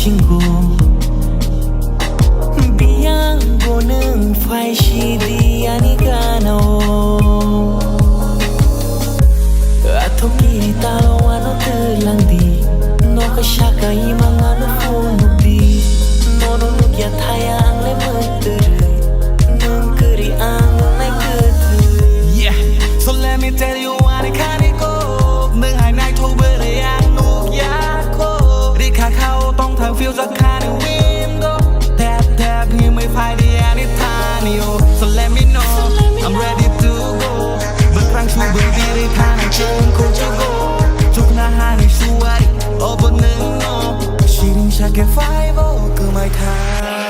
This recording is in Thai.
친구 비양보는 파이시디 아니가 나오 아토끼리 따라와 너 들랑디 너가 샤가 이망하 너 푸누디 너는 누기야 타양 내 멋들을 눈 그리 안은 날 끝을 Yeah so let me tell you what I can't goเมืองหายในโทเบอร์ได้ยังนุกยาโครีขาเข้าต้องทำฟิลจากคาในวินโดแทบพี่ไม่พายได้ยังนิทานอยู่ so let me know I'm ready to go เมื่อครั้งชูเบอร์ดีได้ทางให้เจอคงจะ go จุกหน้าหาในช่วยโอ้บนหนึ่งโนชีริงชาแค่ไฟโบก็ไม่ทาน